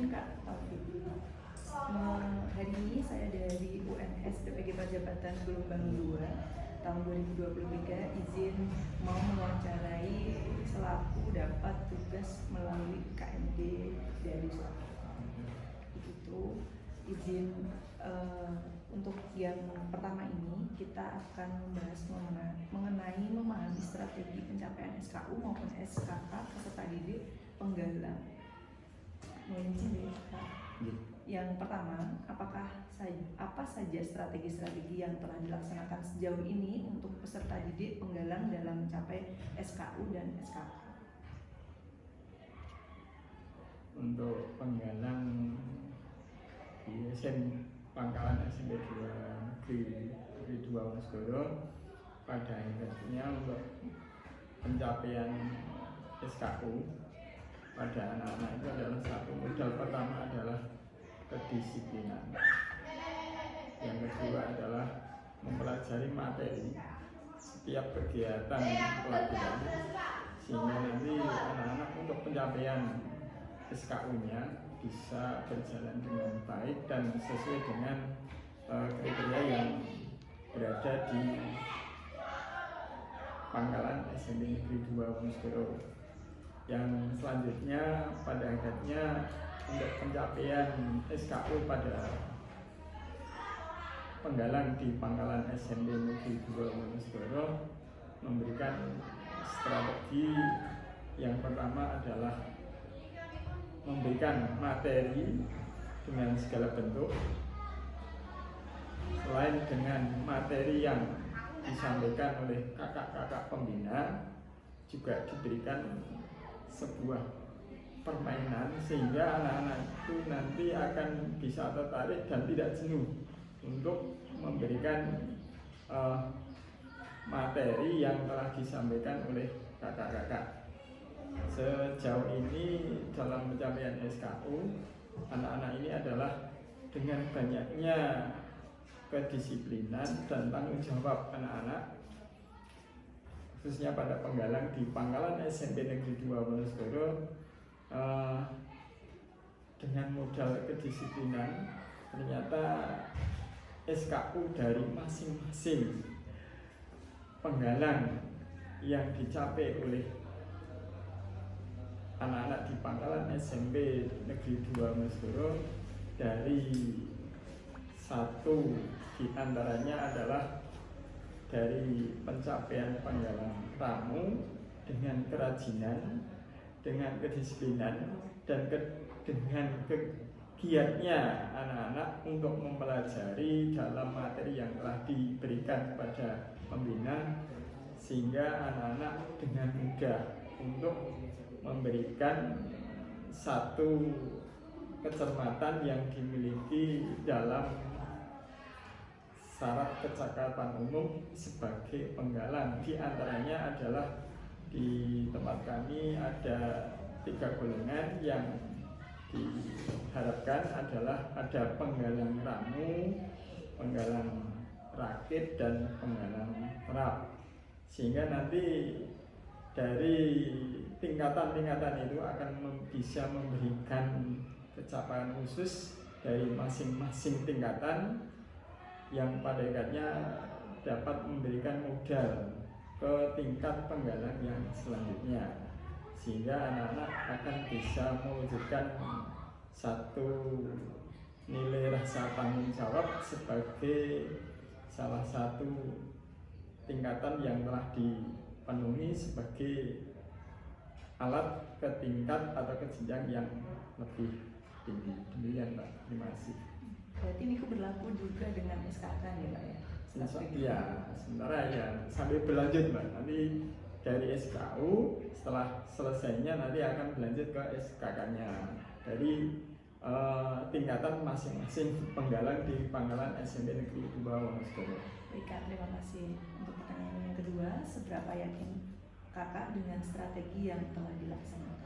Izin Kak Taufik. Hari ini saya dari UNS PPG Pajabatan Gelombang 2 tahun 2023 izin mau mewawancarai selaku dapat tugas melalui KMD dari Suatu. Itu izin untuk yang pertama ini kita akan membahas mengenai memahami strategi pencapaian SKU maupun SKK peserta didik penggalang. Yang pertama, apa saja strategi-strategi yang telah dilaksanakan sejauh ini untuk peserta didik penggalang dalam mencapai SKU dan SKK? Untuk penggalang di Pangkalan SMP 2 Negeri 2 Wonosobo, pada akhirnya untuk pencapaian SKU pada anak-anak itu adalah satu modal pertama adalah kedisiplinan. Yang kedua adalah mempelajari materi setiap kegiatan pelajaran, sehingga nanti anak-anak untuk pencapaian SKU-nya bisa berjalan dengan baik dan sesuai dengan kriteria yang berada di Pangkalan SMP Negeri 2 Wonosobo. Yang selanjutnya pada akhirnya untuk pencapaian SKU pada penggalang di Pangkalan SMP Negeri 2 Wonosobo memberikan strategi. Yang pertama adalah memberikan materi dengan segala bentuk. Selain dengan materi yang disampaikan oleh kakak-kakak pembina, juga diberikan sebuah permainan sehingga anak-anak itu nanti akan bisa tertarik dan tidak jenuh untuk memberikan materi yang telah disampaikan oleh kakak-kakak. Sejauh ini dalam pencapaian SKU, anak-anak ini adalah dengan banyaknya kedisiplinan dan tanggung jawab anak-anak, khususnya pada penggalang di Pangkalan SMP Negeri 2 Wonosobo, dengan modal kedisiplinan ternyata SKU dari masing-masing penggalang yang dicapai oleh anak-anak di Pangkalan SMP Negeri 2 Wonosobo, dari satu diantaranya adalah dari pencapaian penggalang tamu dengan kerajinan, dengan kedisiplinan, dan dengan giatnya anak-anak untuk mempelajari dalam materi yang telah diberikan kepada pembina, sehingga anak-anak dengan mudah untuk memberikan satu kecermatan yang dimiliki dalam syarat kecakapan umum sebagai penggalang. Di antaranya adalah di tempat kami ada 3 golongan yang diharapkan adalah ada penggalang ramu, penggalang rakit, dan penggalang terap, sehingga nanti dari tingkatan-tingkatan itu akan bisa memberikan pencapaian khusus dari masing-masing tingkatan yang pada akhirnya dapat memberikan modal ke tingkat penggalang yang selanjutnya, sehingga anak-anak akan bisa mewujudkan satu nilai rasa tanggung jawab sebagai salah satu tingkatan yang telah dipenuhi sebagai alat ke tingkat atau ke jenjang yang lebih tinggi. Demikian Pak, terima kasih. Berarti ini berlaku juga dengan SKK ya Pak ya? Ya, sementara ya sambil berlanjut Mbak. Nanti dari SKU setelah selesainya nanti akan berlanjut ke SKK-nya dari tingkatan masing-masing penggalang di Pangkalan SMP Negeri 2 Wonosobo. Baik Kak, terima kasih. Untuk pertanyaan yang kedua, seberapa yakin Kakak dengan strategi yang telah dilaksanakan?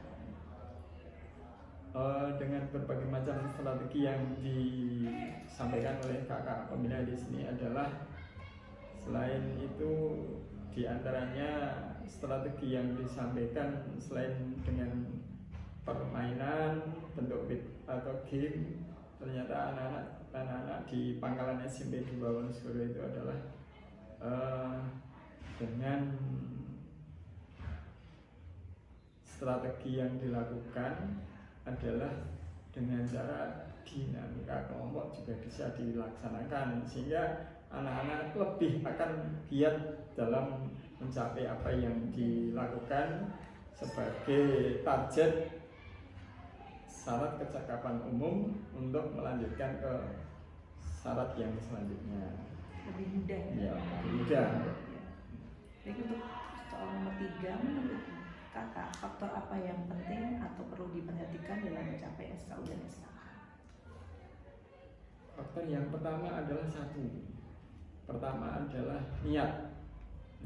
Dengan berbagai macam strategi yang disampaikan oleh kakak pembina di sini adalah, selain itu diantaranya strategi yang disampaikan selain dengan permainan bentuk atau game. Ternyata anak-anak di Pangkalan SMP 2 Wonosobo itu adalah dengan strategi yang dilakukan adalah dengan cara dinamika kelompok juga bisa dilaksanakan, sehingga anak-anak lebih akan giat dalam mencapai apa yang dilakukan sebagai target syarat kecakapan umum untuk melanjutkan ke syarat yang selanjutnya. Lebih mudah Ya, lebih mudah. Baik, untuk soal nomor 3, menurut kakak faktor apa yang penting atau perlu diperhatikan dalam mencapai SKU dan SKK? Faktor yang pertama adalah niat.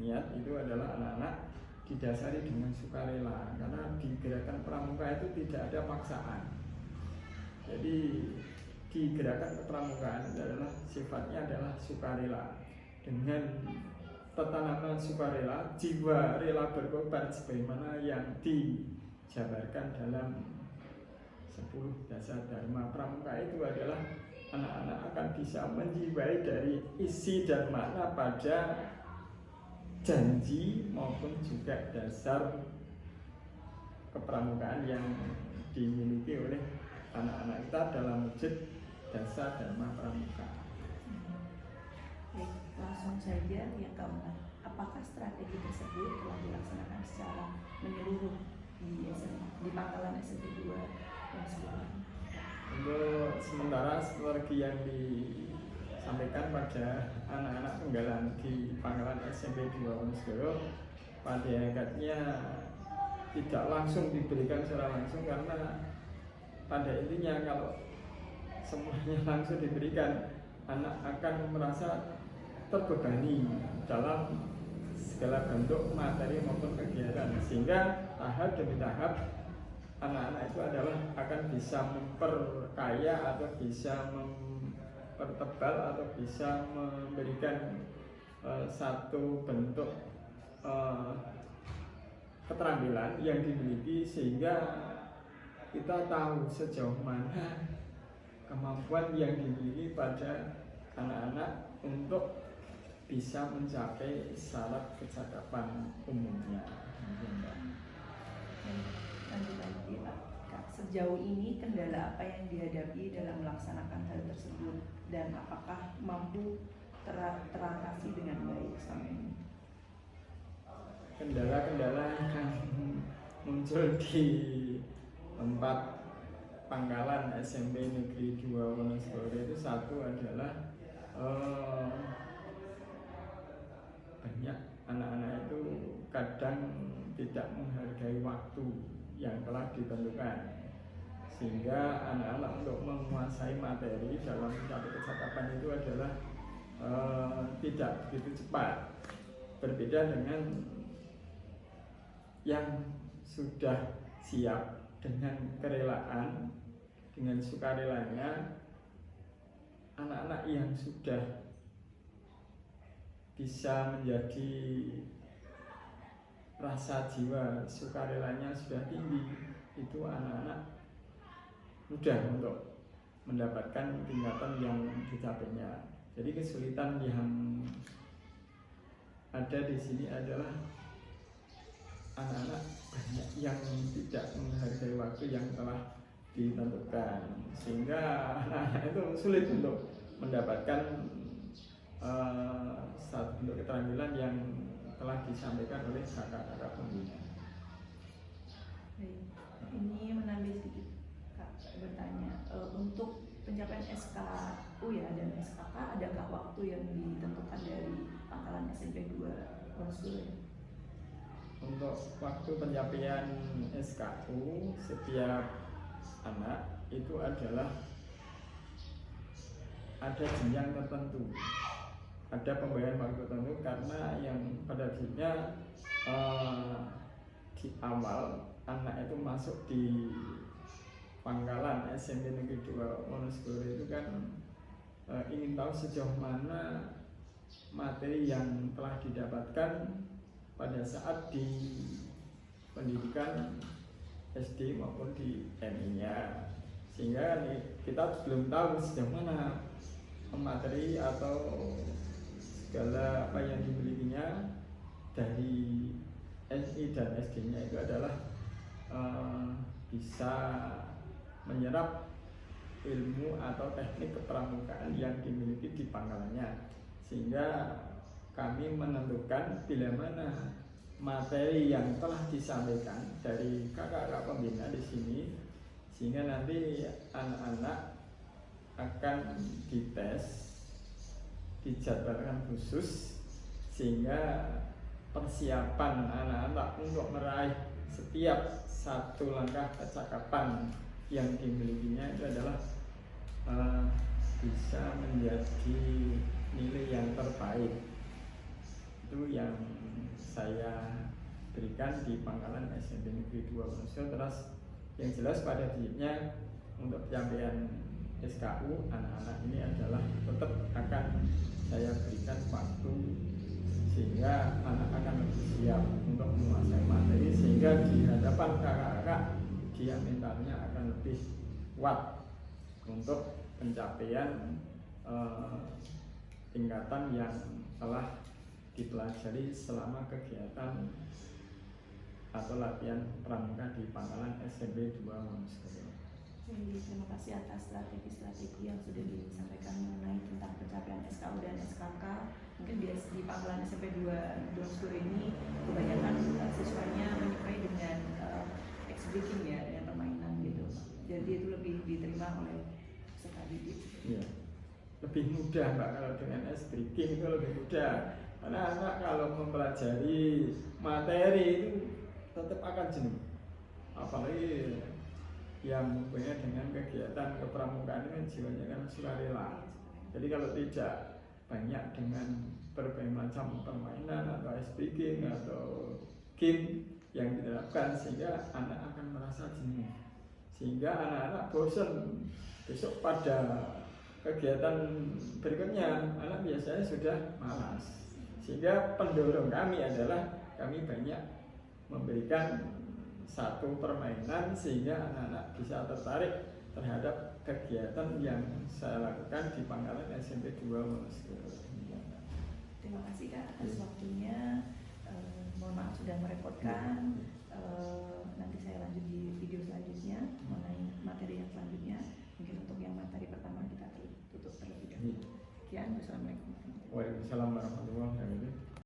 Niat itu adalah anak-anak didasari dengan sukarela, karena di gerakan pramuka itu tidak ada paksaan. Jadi di gerakan kepramukaan adalah sifatnya adalah sukarela. Dengan tertanamnya sukarela, jiwa rela berkorban sebagaimana yang dijabarkan dalam 10 dasar dharma pramuka itu adalah anak-anak akan bisa menjiwai dari isi dan makna pada janji maupun juga dasar kepramukaan yang dimiliki oleh anak-anak kita dalam wujud dasar dharma pramuka. Baik, langsung saja yang keempat, apakah strategi tersebut telah dilaksanakan secara menyeluruh di Pangkalan SMP 2 Wonosobo? Untuk sementara strategi yang disampaikan pada anak-anak penggalan di Pangkalan SMP 2 Wonosobo pada hakikatnya tidak langsung diberikan secara langsung, karena pada intinya kalau semuanya langsung diberikan, anak akan merasa terbebani dalam segala bentuk materi maupun kegiatan, sehingga tahap demi tahap anak-anak itu adalah akan bisa memperkaya atau bisa mempertebal atau bisa memberikan satu bentuk keterampilan yang dimiliki, sehingga kita tahu sejauh mana kemampuan yang dimiliki pada anak-anak untuk bisa mencapai syarat kecakapan umumnya. Lanjut lagi Pak, Kak, sejauh ini kendala apa yang dihadapi dalam melaksanakan hal tersebut dan apakah mampu teratasi dengan baik selama ini? Kendala-kendala yang muncul di tempat Pangkalan SMP Negeri 2 Wonosobo itu satu adalah banyak anak-anak itu kadang tidak menghargai waktu yang telah ditentukan, sehingga anak-anak untuk menguasai materi dalam mencapai kecakapan itu adalah tidak begitu cepat, berbeda dengan yang sudah siap dengan kerelaan, dengan sukarelanya. Anak-anak yang sudah bisa menjadi rasa jiwa sukarelanya sudah tinggi, itu anak-anak mudah untuk mendapatkan tingkatan yang dicapainya. Jadi kesulitan yang ada di sini adalah anak-anak banyak yang tidak menghargai waktu yang telah ditentukan, sehingga anak-anak itu sulit untuk mendapatkan satu bentuk keterampilan yang telah disampaikan oleh kakak-kakak pembina. Ini menambah sedikit Kak, bertanya, untuk pencapaian SKU ya dan SKK, adakah waktu yang ditentukan dari Pangkalan SMP 2 Wonosobo? Untuk waktu pencapaian SKU setiap anak itu adalah ada jenjang tertentu, ada pembayaran waktu tertentu, karena yang pada akhirnya di awal anak itu masuk di Pangkalan SMP Negeri 2 Wonosobo itu kan ingin tahu sejauh mana materi yang telah didapatkan pada saat di pendidikan SD maupun di MI-nya, sehingga kita belum tahu sejauh mana materi atau segala apa yang dimilikinya dari SI dan SD-nya itu adalah bisa menyerap ilmu atau teknik kepramukaan yang dimiliki di pangkalannya, sehingga kami menentukan bila mana materi yang telah disampaikan dari kakak-kakak pembina di sini, sehingga nanti anak-anak akan dites, dijadwalkan khusus, sehingga persiapan anak-anak untuk meraih setiap satu langkah kecakapan yang dimilikinya itu adalah bisa menjadi nilai yang terbaik. Itu yang saya berikan di Pangkalan SMP Negeri 2 Wonosobo. Terus yang jelas pada prinsipnya untuk penyampaian SKU anak-anak ini adalah tetap akan saya berikan waktu sehingga anak akan lebih siap untuk menguasai materi, sehingga di hadapan kakak-kakak dia mentalnya akan lebih kuat untuk pencapaian tingkatan yang telah dipelajari selama kegiatan atau latihan pramuka di Pangkalan SMP 2 Wonosobo. Jadi terima kasih atas strategi-strategi yang sudah disampaikan mengenai tentang pencapaian SKU dan SKK. Mungkin di Pangkalan SMP 2 Wonosobo ini kebanyakan siswanya menyukai dengan exhibiting ya, dengan permainan gitu. Jadi itu lebih diterima oleh peserta didik. Iya. Lebih mudah Mbak, kalau dengan S-Breaking itu lebih mudah. Karena anak kalau mempelajari materi itu tetap akan jenuh. Apalagi yang mempunyai dengan kegiatan kepramukaan ini jiwanya kan sukarela. Jadi kalau tidak banyak dengan berbagai macam permainan atau S-Breaking atau game yang diterapkan, sehingga anak akan merasa jenuh, sehingga anak-anak bosan. Besok pada kegiatan berikutnya anak biasanya sudah malas, sehingga pendorong kami adalah kami banyak memberikan satu permainan sehingga anak-anak bisa tertarik terhadap kegiatan yang saya lakukan di Pangkalan SMP 2 Wonosobo. Terima kasih Kak atas waktunya. Mohon maaf sudah merepotkan. Nanti saya lanjut di video selanjutnya mengenai materi yang selanjutnya. Mungkin untuk yang materi pertama kita tutup terlebih dahulu. Sekian, wassalamualaikum. Waalaikumsalam warahmatullahi wabarakatuh.